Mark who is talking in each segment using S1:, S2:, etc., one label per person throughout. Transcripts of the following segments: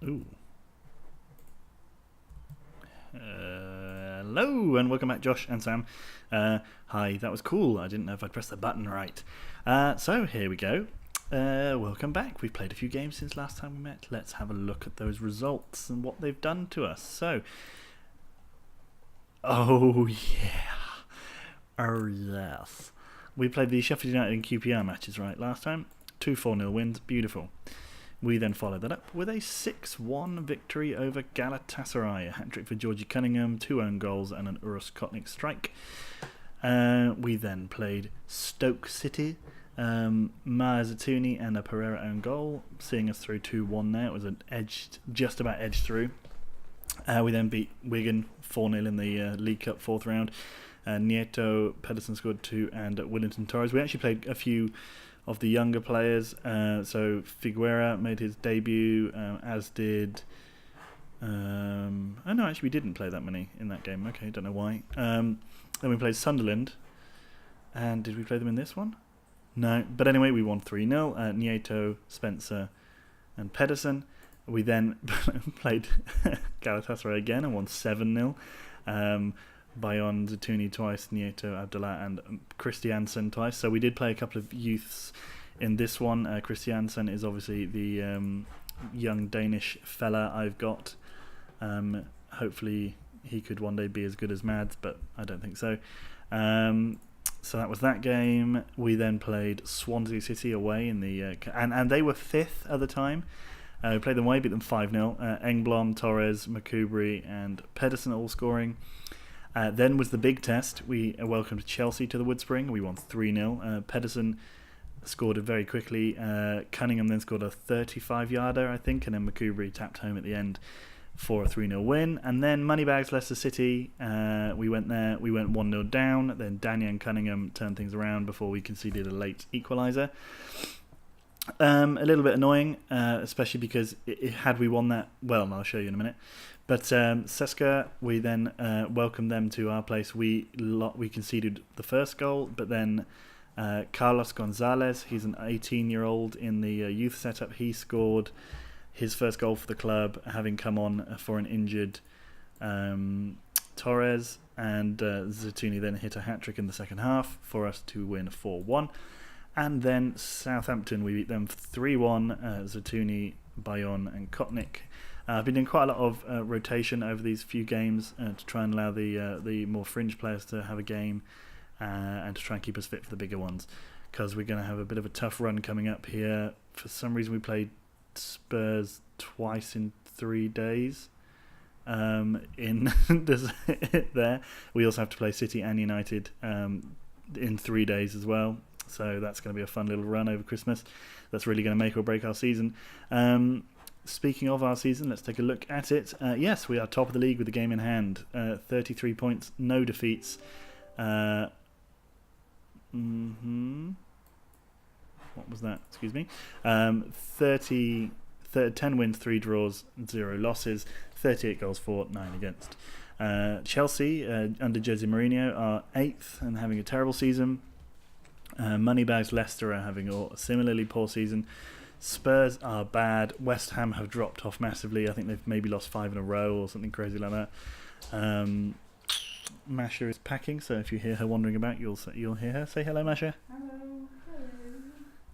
S1: Ooh. Hello and welcome back, Josh and Sam. Hi, that was cool. I didn't know if I'd pressed the button right. So here we go. Welcome back. We've played a few games since last time we met. Let's have a look at those results and what they've done to us. So, oh yeah, oh yes. We played the Sheffield United and QPR matches right last time. 2 4-0 wins, beautiful. We then followed that up with a 6-1 victory over Galatasaray. A hat-trick for Georgie Cunningham, 2 own goals and an Urus Kotnik strike. We then played Stoke City. Maya Zatuni and a Pereira own goal, seeing us through 2-1 there. It was just about edged through. We then beat Wigan 4-0 in the League Cup 4th round. Nieto Pedersen scored 2 and Willington Torres. We actually played a few of the younger players. So Figueira made his debut, as did... oh no, actually we didn't play that many in that game. Okay, don't know why. Then we played Sunderland. And did we play them in this one? No. But anyway, we won 3-0. Nieto, Spencer and Pedersen. We then played Galatasaray again and won 7-0. Bayon Zatuni twice, Nieto, Abdullah and Christiansen twice. So we did play a couple of youths in this one. Christiansen is obviously the young Danish fella I've got. Hopefully he could one day be as good as Mads, but I don't think so. So that was that game. We then played Swansea City away in the and they were 5th at the time. We played them away, beat them 5-0. Engblom, Torres, Makubri and Pedersen all scoring. Then was the big test. We welcomed Chelsea to the Woodspring. We won 3-0. Pedersen scored it very quickly. Cunningham then scored a 35-yarder, I think, and then Makubri tapped home at the end for a 3-0 win. And then Moneybags Leicester City. We went there. We went 1-0 down. Then Daniel and Cunningham turned things around before we conceded a late equaliser. A little bit annoying, especially because had we won that, well, I'll show you in a minute. But Seska, we then welcomed them to our place. We conceded the first goal, but then Carlos Gonzalez, he's an 18-year-old in the youth setup. He scored his first goal for the club, having come on for an injured Torres, and Zatuni then hit a hat-trick in the second half for us to win 4-1. And then Southampton, we beat them 3-1, Zatuni, Bayon and Kotnik. I've been doing quite a lot of rotation over these few games to try and allow the more fringe players to have a game and to try and keep us fit for the bigger ones, because we're going to have a bit of a tough run coming up here. For some reason we played Spurs twice in 3 days in there. We also have to play City and United in 3 days as well. So that's going to be a fun little run over Christmas. That's really going to make or break our season. Speaking of our season, let's take a look at it. Yes, we are top of the league with the game in hand. 33 points, no defeats. What was that? Excuse me. 10 wins, 3 draws, 0 losses. 38 goals for, 9 against. Chelsea, under Jose Mourinho, are 8th and having a terrible season. Moneybags Leicester are having a similarly poor season. Spurs are bad. West Ham have dropped off massively. I think they've maybe lost 5 in a row or something crazy like that. Masha is packing, so if you hear her wandering about, you'll hear her. Say hello, Masha.
S2: Hello.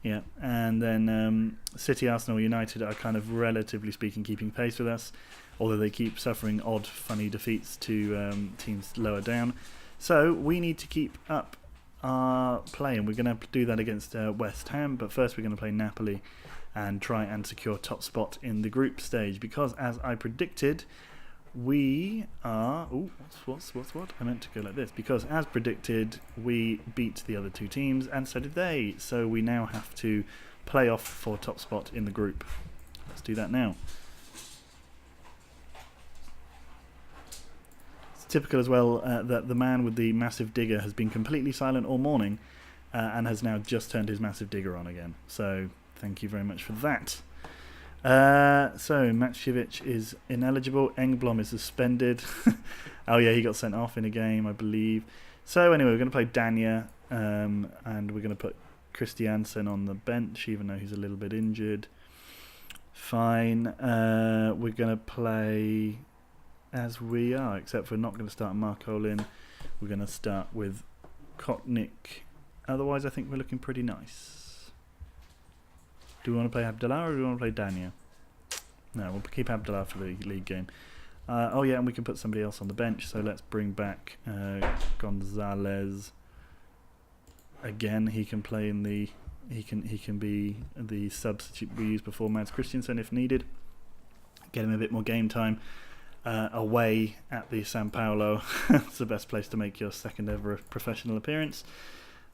S1: Yeah, and then City, Arsenal, United are kind of, relatively speaking, keeping pace with us, although they keep suffering odd, funny defeats to teams lower down. So we need to keep up our play, and we're going to do that against West Ham, but first we're going to play Napoli and try and secure top spot in the group stage, because as I predicted, we are... what? I meant to go like this. Because as predicted, we beat the other 2 teams, and so did they. So we now have to play off for top spot in the group. Let's do that now. It's typical as well that the man with the massive digger has been completely silent all morning and has now just turned his massive digger on again. So thank you very much for that. So Matchevich is ineligible. Engblom is suspended. Oh yeah, he got sent off in a game, I believe. So anyway, we're going to play Dania, and we're going to put Christiansen on the bench, even though he's a little bit injured. Fine. We're going to play as we are, except we're not going to start Markolin. We're going to start with Kotnik. Otherwise, I think we're looking pretty nice. Do we want to play Abdullah or do we want to play Dania? No, we'll keep Abdullah for the league game. Oh yeah, and we can put somebody else on the bench. So let's bring back Gonzalez. Again, he can play in the. He can be the substitute we used before Mads Christiansen if needed. Get him a bit more game time. Away at the San Paulo. It's the best place to make your second ever professional appearance.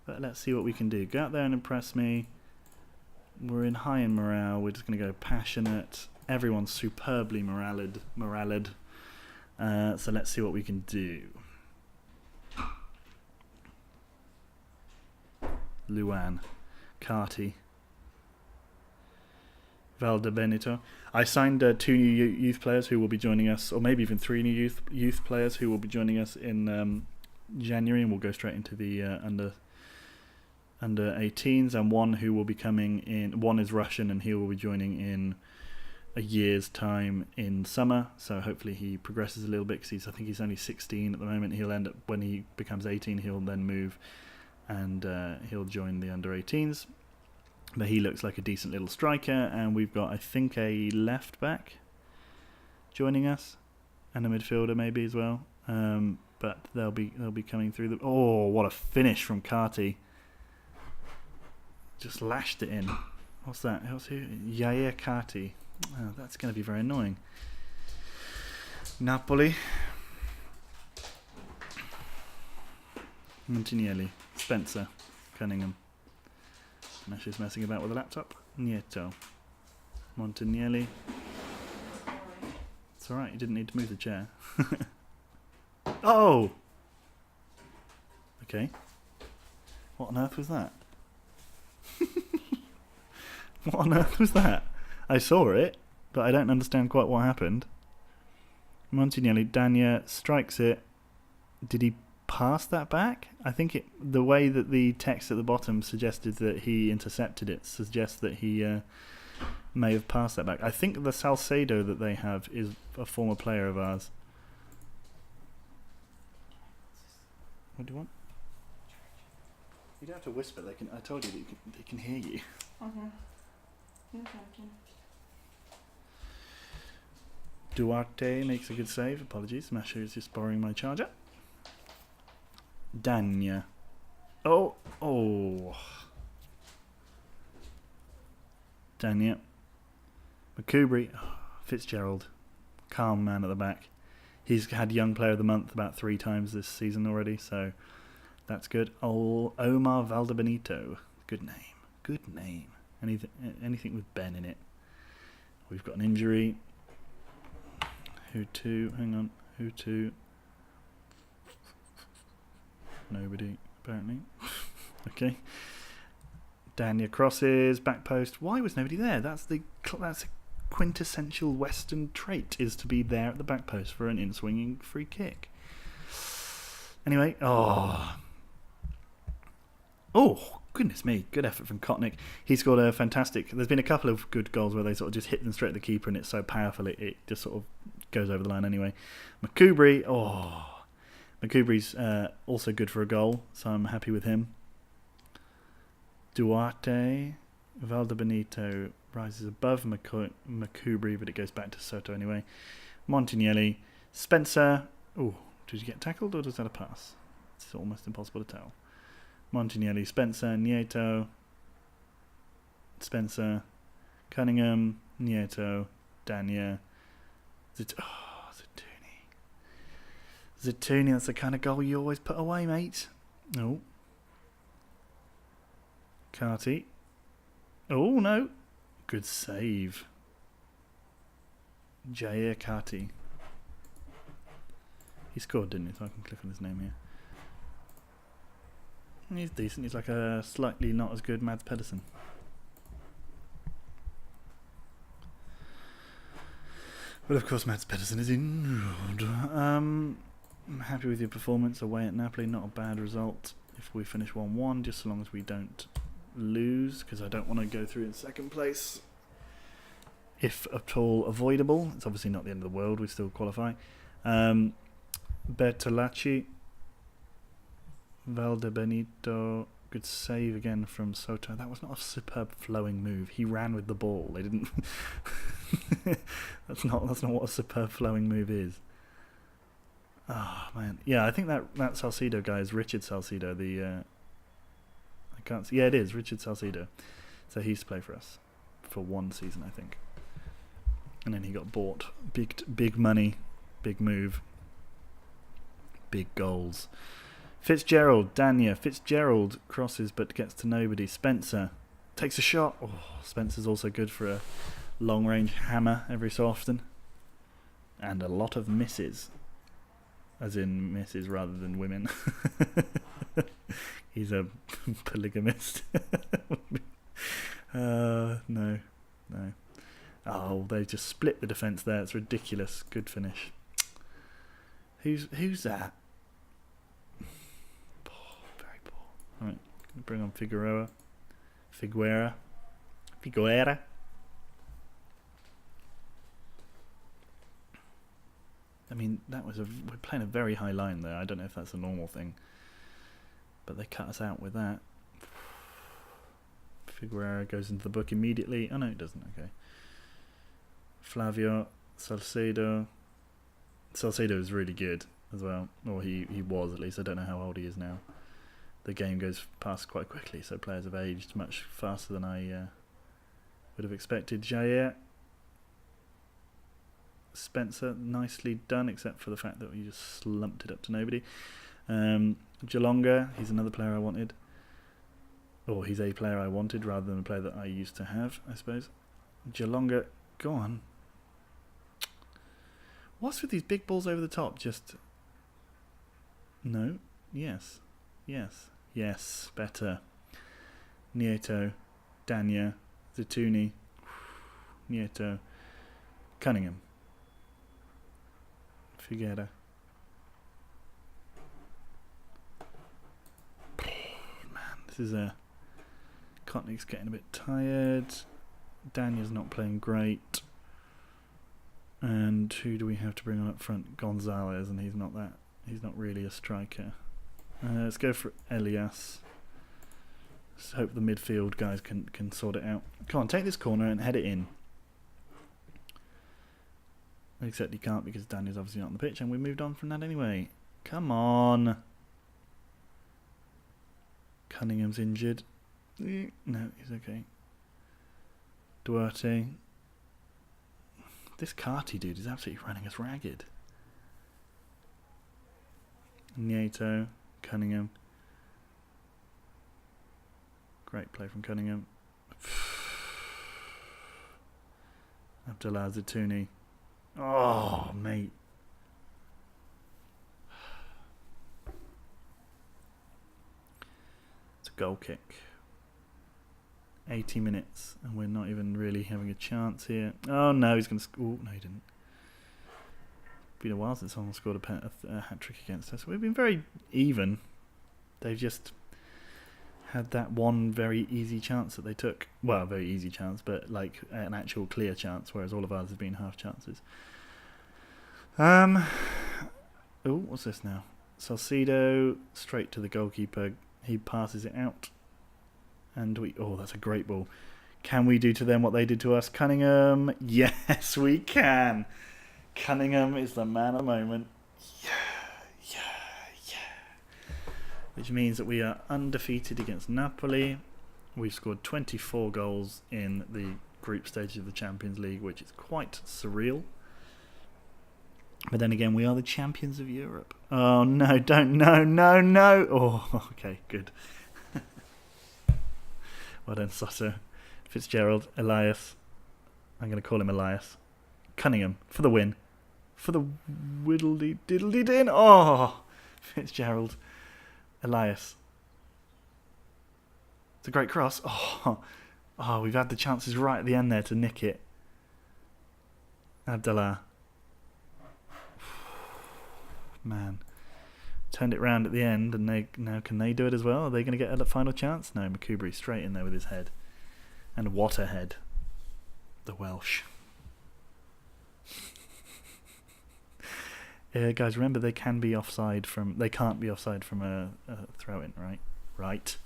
S1: But let's see what we can do. Go out there and impress me. We're in high in morale. We're just going to go passionate. Everyone's superbly moraled. So let's see what we can do. Luan. Carty. Valdebenito. I signed 2 new youth players who will be joining us, or maybe even 3 new youth players who will be joining us in January, and we'll go straight into the under 18s, and one who will be coming in. One is Russian, and he will be joining in a year's time in summer. So hopefully he progresses a little bit, because I think he's only 16 at the moment. He'll end up, when he becomes 18, he'll then move and he'll join the under 18s. But he looks like a decent little striker, and we've got, I think, a left back joining us, and a midfielder maybe as well. But they'll be coming through the. Oh, what a finish from Carty! Just lashed it in. What's that? Who's who? Yair Carty. Oh, that's going to be very annoying. Napoli. Montignelli. Spencer. Cunningham. Now she's messing about with the laptop. Nieto. Montignelli. It's alright, you didn't need to move the chair. Oh! Okay. What on earth was that? What on earth was that? I saw it, but I don't understand quite what happened. Montignelli. Dania strikes it. Did he pass that back? I think the way that the text at the bottom suggested that he intercepted it suggests that he may have passed that back. I think the Salcedo that they have is a former player of ours. What do you want? You don't have to whisper. I told you that they can hear you.
S2: Okay. Yeah, thank you.
S1: Duarte makes a good save. Apologies, Masha is just borrowing my charger. Dania. Oh. Dania. Makubri. Oh, Fitzgerald. Calm man at the back. He's had Young Player of the Month about 3 times this season already, so that's good. Oh, Omar Valdebenito. Good name. Anything with Ben in it. We've got an injury. Who to? Hang on. Who to? Nobody, apparently. Okay. Dania crosses, back post. Why was nobody there? That's a quintessential Western trait, is to be there at the back post for an in-swinging free kick. Anyway, oh, goodness me. Good effort from Kotnik. He scored a fantastic. There's been a couple of good goals where they sort of just hit them straight at the keeper, and it's so powerful it just sort of goes over the line anyway. Makubri, Makubri's also good for a goal, so I'm happy with him. Duarte. Valdebenito rises above Makubri, but it goes back to Soto anyway. Montignelli. Spencer. Oh, did you get tackled or was that a pass? It's almost impossible to tell. Montignelli. Spencer. Nieto. Spencer. Cunningham. Nieto. Dania. Zatuni, that's the kind of goal you always put away, mate. Oh. Carty. Oh, no. Good save. Jair Carty. He scored, didn't he? So I can click on his name here. He's decent. He's like a slightly not as good Mads Pedersen. But of course Mads Pedersen is injured. I'm happy with your performance away at Napoli. Not a bad result if we finish 1-1, just so long as we don't lose, because I don't want to go through in second place. if at all avoidable. It's obviously not the end of the world. We still qualify. Bertolacci, Valdebenito, good save again from Soto. That was not a superb flowing move. He ran with the ball. They didn't. That's not what a superb flowing move is. Oh man, yeah, I think that Salcido guy is Richard Salcido. I can't see. Yeah, it is Richard Salcido. So he used to play for us for one season, I think, and then he got bought. Big money, big move, big goals. Fitzgerald, Dania. Fitzgerald crosses but gets to nobody. Spencer takes a shot. Oh, Spencer's also good for a long-range hammer every so often, and a lot of misses. As in misses rather than women. He's a polygamist. No. Oh, they just split the defence there. It's ridiculous. Good finish. Who's that? Poor, very poor. Alright, bring on Figueroa. I mean, we're playing a very high line there. I don't know if that's a normal thing, but they cut us out with that. Figueroa goes into the book immediately. Oh no, it doesn't. Okay. Flavio, Salcedo. Salcedo is really good as well, or he was at least. I don't know how old he is now. The game goes past quite quickly, so players have aged much faster than I would have expected. Jair. Spencer, nicely done, except for the fact that we just slumped it up to nobody. Jalonga, he's another player I wanted. Or he's a player I wanted rather than a player that I used to have, I suppose. Jalonga, go on. What's with these big balls over the top? Just... No. Yes. Better. Nieto. Dania. Zatuni. Nieto. Cunningham. Figueira. Man, this is a... Kotnik's getting a bit tired. Daniel's not playing great. And who do we have to bring on up front? Gonzalez, and he's not really a striker. Let's go for Elias. Let's hope the midfield guys can sort it out. Come on, take this corner and head it in. Except he can't because Daniel's obviously not on the pitch, and we moved on from that anyway. Come on. Cunningham's injured. No, he's okay. Duarte. This Carty dude is absolutely running us ragged. Nieto. Cunningham. Great play from Cunningham. Abdullah Zatouni. Oh, mate. It's a goal kick. 80 minutes, and we're not even really having a chance here. Oh, no, he's going to... Oh, no, he didn't. It's been a while since someone scored a hat-trick against us. We've been very even. They've just had that one very easy chance that they took. Well, very easy chance, but like an actual clear chance, whereas all of ours have been half chances. Oh, what's this now? Salcido, straight to the goalkeeper. He passes it out. And that's a great ball. Can we do to them what they did to us? Cunningham. Yes, we can. Cunningham is the man of the moment. Yeah. Which means that we are undefeated against Napoli. We've scored 24 goals in the group stage of the Champions League, which is quite surreal. But then again, we are the champions of Europe. Oh, no, don't. No. Oh, okay, good. Well done, Soto. Fitzgerald, Elias. I'm going to call him Elias. Cunningham for the win. For the whittledy-diddledy-din. Oh, Fitzgerald. Elias. It's a great cross. Oh, we've had the chances right at the end there to nick it. Abdallah. Man. Turned it round at the end, and can they do it as well? Are they going to get a final chance? No, Makubri straight in there with his head. And what a head. The Welsh. Guys, remember they can't be offside from a throw-in, right? Right.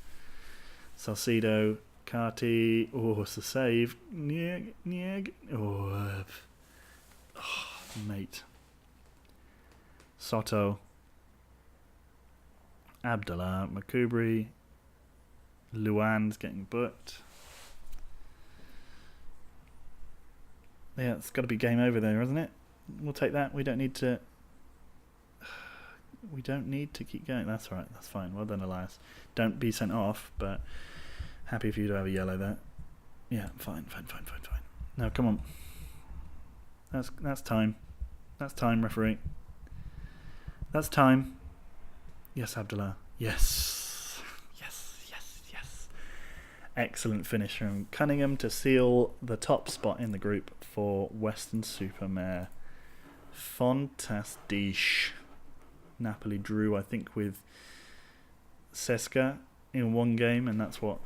S1: Salcedo, Carty. Oh, it's a save. Nieg. Oh, mate. Soto. Abdullah, Makubri. Luan's getting booked. Yeah, it's got to be game over there, isn't it? We'll take that. We don't need to keep going. That's right. That's fine. Well done, Elias. Don't be sent off, but happy for you to have a yellow there. Yeah, fine. Now, come on. That's time. That's time, referee. That's time. Yes, Abdullah. Yes. Excellent finish from Cunningham to seal the top spot in the group for Weston Super Mare. Fantastic. Napoli drew, I think, with Sesca in one game, and that's what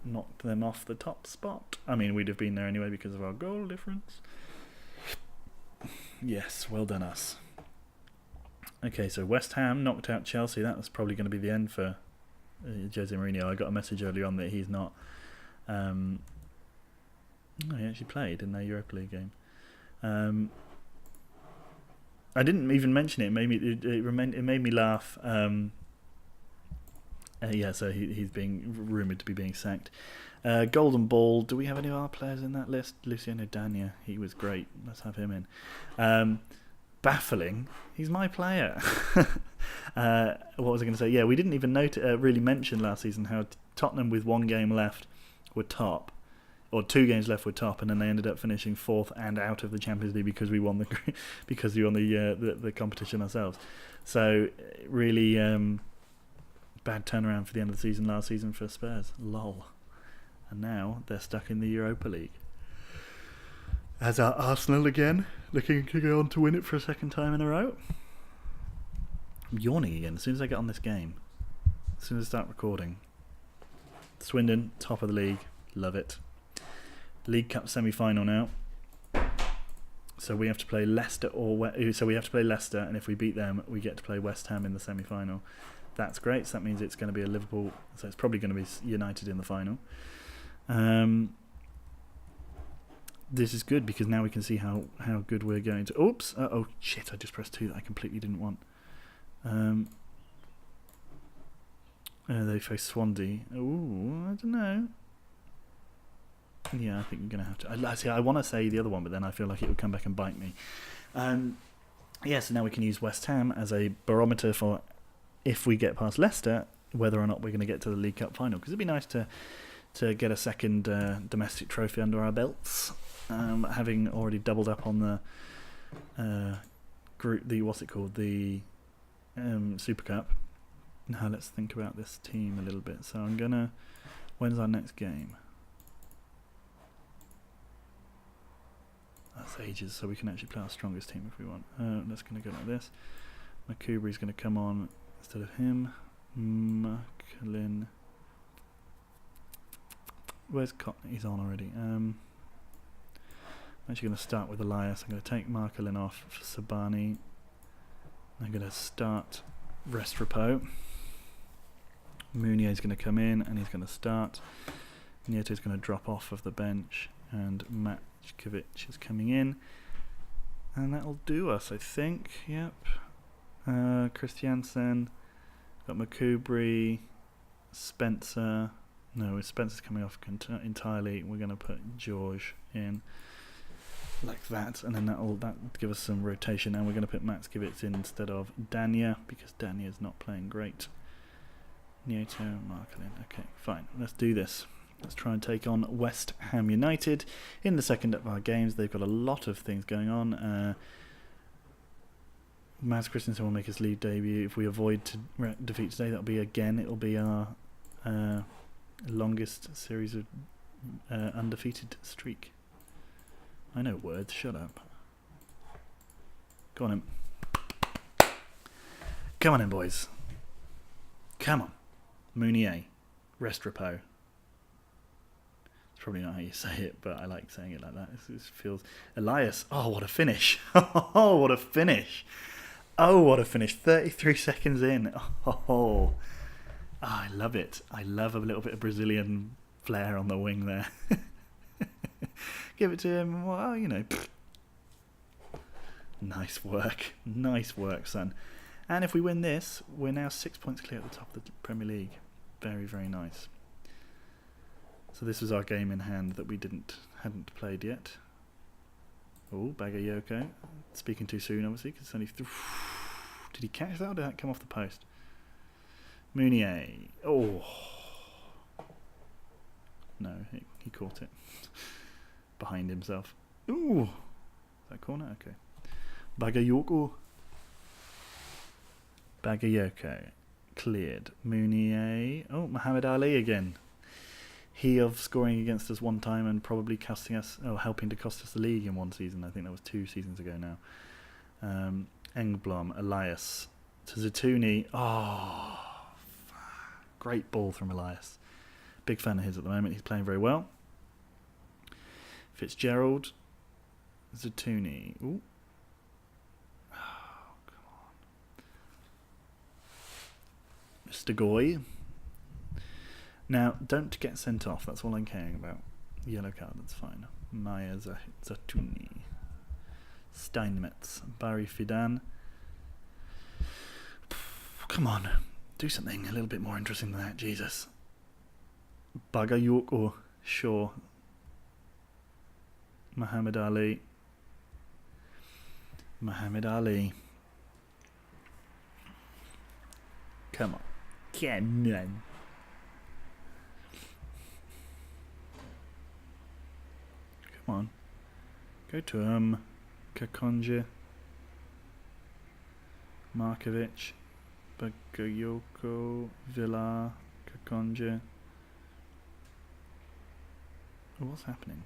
S1: knocked them off the top spot. I mean, we'd have been there anyway because of our goal difference. Yes, well done us. Okay, so West Ham knocked out Chelsea. That was probably going to be the end for Jose Mourinho. I got a message earlier on that he's not. He actually played in their Europa League game. I didn't even mention it. It made me laugh. So he's being rumoured to be being sacked. Golden Ball. Do we have any of our players in that list? Luciano Dania. He was great. Let's have him in. Baffling. He's my player. What was I going to say? Yeah, we didn't even really mention last season how Tottenham, with one game left, were top, or 2 games left, were top, and then they ended up finishing 4th and out of the Champions League because we won the competition ourselves. So really bad turnaround for the end of the season last season for Spurs. Lol. And now they're stuck in the Europa League. As are Arsenal again, looking to go on to win it for a second time in a row. I'm yawning again as soon as I get on this game. As soon as I start recording. Swindon, top of the league. Love it. League Cup semi-final now. So we have to play Leicester and if we beat them, we get to play West Ham in the semi-final. That's great. So that means it's going to be a Liverpool. So it's probably going to be United in the final. This is good because now we can see how good we're going to. Oops! Oh shit! I just pressed 2 that I completely didn't want. They face Swansea. Ooh, I don't know. Yeah, I think you're going to have to. I want to say the other one, but then I feel like it would come back and bite me. So now we can use West Ham as a barometer for if we get past Leicester, whether or not we're going to get to the League Cup final. Because it'd be nice to get a second domestic trophy under our belts, having already doubled up on the group. The Super Cup. Now let's think about this team a little bit. So when's our next game? That's ages, so we can actually play our strongest team if we want. That's going to go like this. Makubri's going to come on instead of him. Marklin. Where's Cotton? He's on already. I'm actually going to start with Elias. I'm going to take Marklin off for Sabani. I'm going to start Restrepo. Mounier's going to come in and he's going to start. Nieto's going to drop off of the bench and Matchkovic is coming in. And that'll do us, I think. Yep. Christiansen. Got Makubri. Spencer. No, Spencer's coming off entirely. We're going to put George in like that, and then that'll give us some rotation. And we're going to put Matchkovic in instead of Dania because Dania's not playing great. Nieto, Marklin. Okay, fine. Let's do this. Let's try and take on West Ham United in the second of our games. They've got a lot of things going on. Mads Christensen will make his league debut. If we avoid defeat today, it'll be our longest series of undefeated streak. I know words, shut up. Go on in. Come on in, boys. Come on. Mounier. Restrepo. It's probably not how you say it, but I like saying it like that. It feels... Elias. Oh, what a finish. Oh, what a finish. Oh, what a finish. 33 seconds in. Oh, I love it. I love a little bit of Brazilian flair on the wing there. Give it to him. Well, you know. Nice work. Nice work, son. And if we win this, we're now 6 points clear at the top of the Premier League. Very, very nice. So this was our game in hand that we hadn't played yet. Oh, Bagayoko. Speaking too soon, obviously, because it's only... Did he catch that or did that come off the post? Mounier. Oh. No, he caught it. Behind himself. Ooh. Is that a corner? Okay. Bagayoko. Bagayoko. Cleared. Mounier. Oh, Muhammad Ali again. He of scoring against us one time and probably helping to cost us the league in one season. I think that was 2 seasons ago now. Engblom, Elias to Zatuni. Oh, great ball from Elias. Big fan of his at the moment. He's playing very well. Fitzgerald, Zatuni. Ooh. Oh, come on. Mr. Goy. Now, don't get sent off. That's all I'm caring about. Yellow card, that's fine. Maya Zatuni. Steinmetz. Barry Fidan. Come on. Do something a little bit more interesting than that. Jesus. Bagayoko. Sure. Muhammad Ali. Muhammad Ali. Come on. Come on. Come on. Go to him. Kakonja. Markovic. Bagayoko. Villar. Kakonja. What's happening?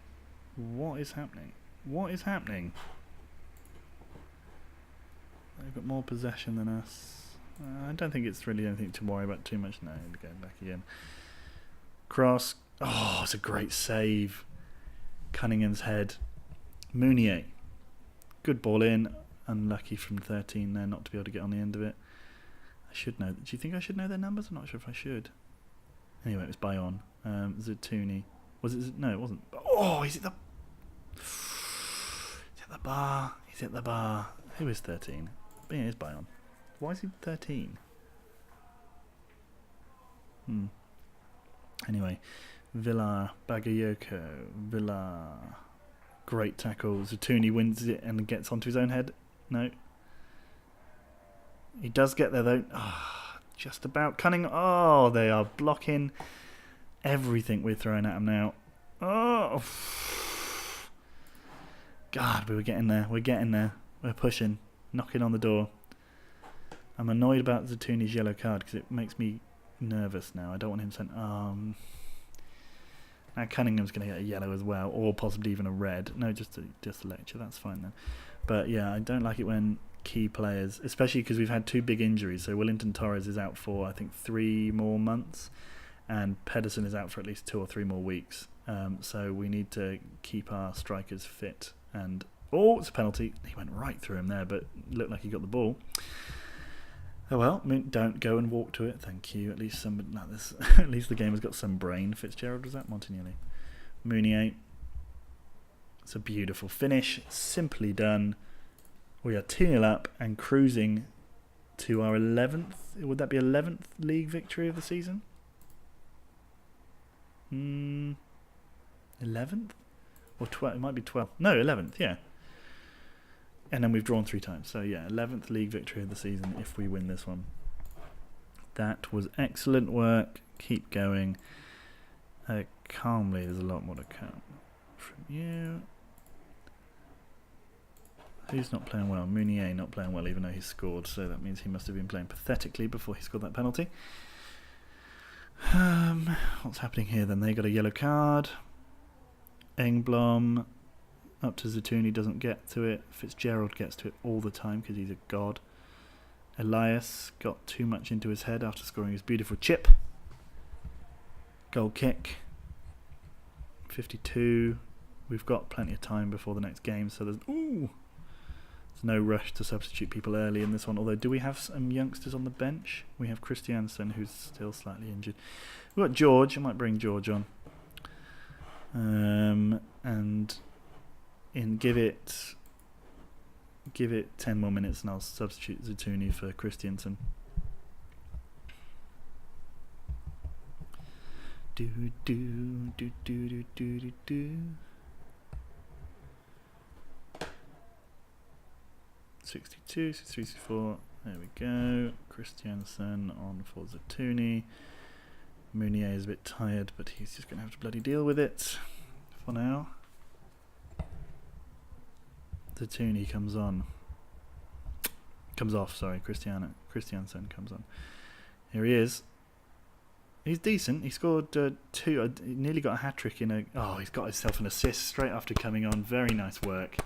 S1: What is happening? What is happening? They've got more possession than us. I don't think it's really anything to worry about too much. No, going back again. Cross. Oh, it's a great save. Cunningham's head. Mounier. Good ball in. Unlucky from 13 there not to be able to get on the end of it. I should know. Do you think I should know their numbers? I'm not sure if I should. Anyway, it was Bayonne. Zatuni. Was it? No, it wasn't. Oh, he's at the... He's at the bar. He's at the bar. Who is 13? But yeah, it's Bayonne. Why is he 13? Anyway. Villar, Bagayoko, Villar. Great tackle. Zatuni wins it and gets onto his own head. No. He does get there though. Just about. Cunning. Oh, they are blocking everything we're throwing at him now. Oh. God, we were getting there. We're getting there. We're pushing. Knocking on the door. I'm annoyed about Zatuni's yellow card because it makes me nervous now. I don't want him sent... Now Cunningham's going to get a yellow as well, or possibly even a red. No, just a lecture. That's fine then. But yeah, I don't like it when key players, especially because we've had 2 big injuries. So Wellington Torres is out for I think 3 more months, and Pedersen is out for at least 2 or 3 more weeks. So we need to keep our strikers fit. And it's a penalty. He went right through him there, but looked like he got the ball. Oh well, don't go and walk to it. Thank you. At least at least the game has got some brain. Fitzgerald, was that? Montagnelli. Mounier. It's a beautiful finish. Simply done. We are 2-0 up and cruising to our 11th. Would that be 11th league victory of the season? 11th? Or 12th? It might be 12th. No, 11th, yeah. And then we've drawn 3 times. So yeah, 11th league victory of the season if we win this one. That was excellent work. Keep going. Calmly, there's a lot more to come from you. Who's not playing well? Mounier not playing well even though he scored. So that means he must have been playing pathetically before he scored that penalty. What's happening here then? They got a yellow card. Engblom... Up to Zatuni, doesn't get to it. Fitzgerald gets to it all the time because he's a god. Elias got too much into his head after scoring his beautiful chip. Goal kick. 52. We've got plenty of time before the next game, so there's There's no rush to substitute people early in this one. Although, do we have some youngsters on the bench? We have Christiansen, who's still slightly injured. We've got George. I might bring George on. And give it 10 more minutes, and I'll substitute Zatuni for Christiansen. Do do do do do do do do. 62, 64. There we go. Christiansen on for Zatuni. Mounier is a bit tired, but he's just going to have to bloody deal with it for now. Zatuni comes off, sorry. Christiansen comes on. Here he is. He's decent. He scored 2. He nearly got a hat-trick in a... Oh, he's got himself an assist straight after coming on. Very nice work.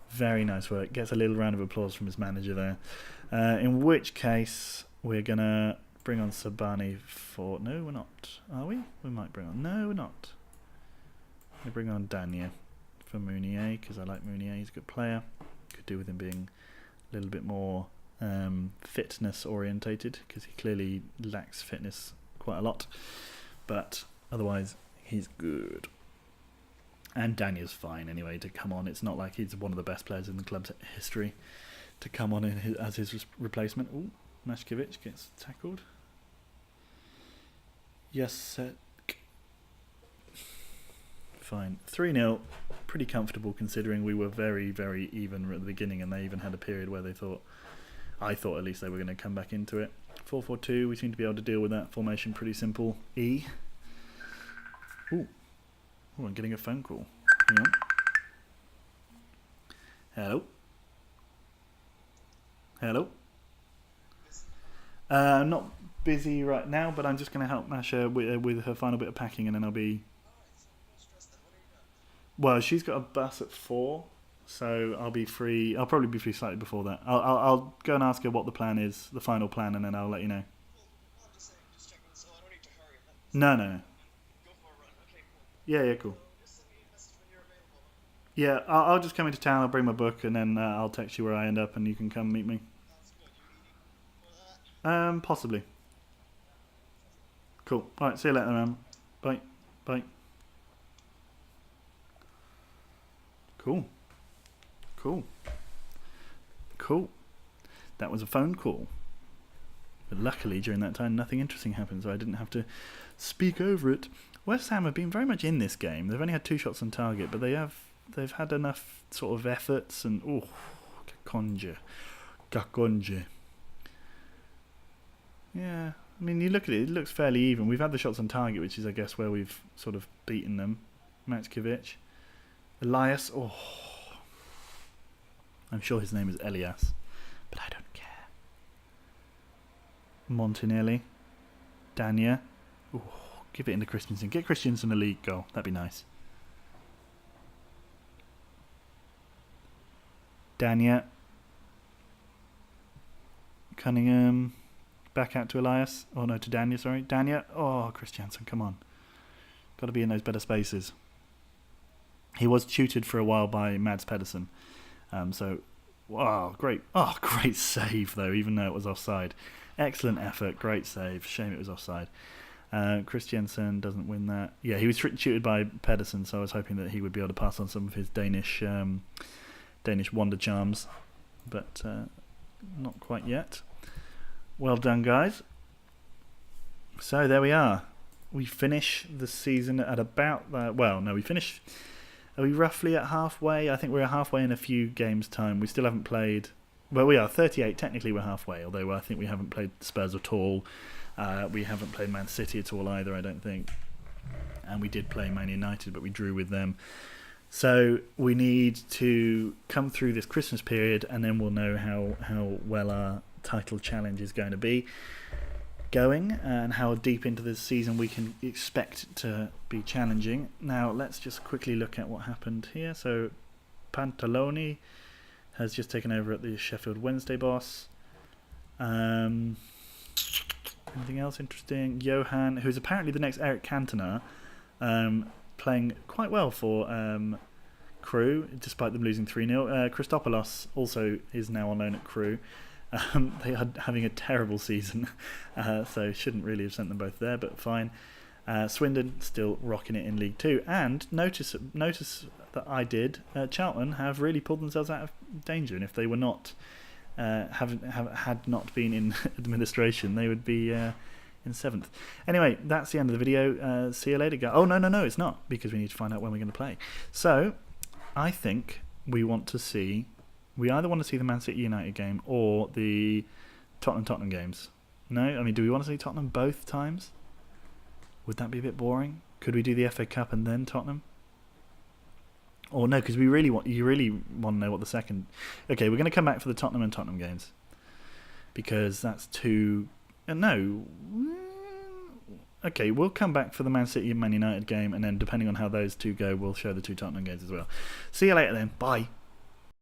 S1: Very nice work. Gets a little round of applause from his manager there. In which case, we're going to bring on Sabani for... No, we're not. Are we? We might bring on... No, we're not. We bring on Dania for Mounier, because I like Mounier. He's a good player. Could do with him being a little bit more fitness orientated, because he clearly lacks fitness quite a lot. But otherwise, he's good. And Dania's fine anyway to come on. It's not like he's one of the best players in the club's history to come on as his replacement. Ooh, Mashkevich gets tackled. Yes, fine. 3-0. Pretty comfortable considering we were very, very even at the beginning, and they even had a period where I thought at least they were going to come back into it. 4-4-2. We seem to be able to deal with that formation pretty simple. E. Ooh. Oh, I'm getting a phone call. Hang on. Hello? Hello? I'm not busy right now, but I'm just going to help Masha with her final bit of packing, and then I'll be... Well, she's got a bus at 4, so I'll be free. I'll probably be free slightly before that. I'll go and ask her what the plan is, the final plan, and then I'll let you know. No. Yeah, cool. Yeah, I'll just come into town, I'll bring my book, and then I'll text you where I end up, and you can come meet me. Possibly. Cool. Alright, see you later, man. Bye. Cool. That was a phone call. But luckily, during that time, nothing interesting happened, so I didn't have to speak over it. West Ham have been very much in this game. They've only had 2 shots on target, but they've had enough sort of efforts and Gakonje. Yeah, I mean, you look at it looks fairly even. We've had the shots on target, which is, I guess, where we've sort of beaten them. Matchkevich. Elias, I'm sure his name is Elias, but I don't care. Montanelli. Dania. Give it into Christensen. Get Christensen a league goal. That'd be nice. Dania. Cunningham. Back out to Elias. Oh no, to Dania, sorry. Dania. Oh, Christiansen, come on. Got to be in those better spaces. He was tutored for a while by Mads Pedersen. Great. Oh, great save, though, even though it was offside. Excellent effort. Great save. Shame it was offside. Christiansen doesn't win that. Yeah, he was tutored by Pedersen, so I was hoping that he would be able to pass on some of his Danish wonder charms. But not quite yet. Well done, guys. So there we are. We finish the season at about... we finish... Are we roughly at halfway? I think we're halfway in a few games' time. We still haven't played... Well, we are 38. Technically, we're halfway, although I think we haven't played Spurs at all. We haven't played Man City at all either, I don't think. And we did play Man United, but we drew with them. So we need to come through this Christmas period, and then we'll know how well our title challenge is going to be going, and how deep into the season we can expect to be challenging. Now, let's just quickly look at what happened here. So, Pantaloni has just taken over at the Sheffield Wednesday boss. Anything else interesting? Johan, who's apparently the next Eric Cantona, playing quite well for Crew, despite them losing 3-0. Christopoulos also is now on loan at Crew. They are having a terrible season, so shouldn't really have sent them both there, but fine. Swindon still rocking it in League 2. And notice that I did. Charlton have really pulled themselves out of danger, and if they were not had not been in administration, they would be in 7th. Anyway, that's the end of the video. See you later, guys. Oh, no, it's not, because we need to find out when we're going to play. So, I think we either want to see the Man City United game or the Tottenham games. No? I mean, do we want to see Tottenham both times? Would that be a bit boring? Could we do the FA Cup and then Tottenham? Or no, because you really want to know what the second... Okay, we're going to come back for the Tottenham games. Because that's two... No. Okay, we'll come back for the Man City and Man United game, and then depending on how those two go, we'll show the two Tottenham games as well. See you later then. Bye.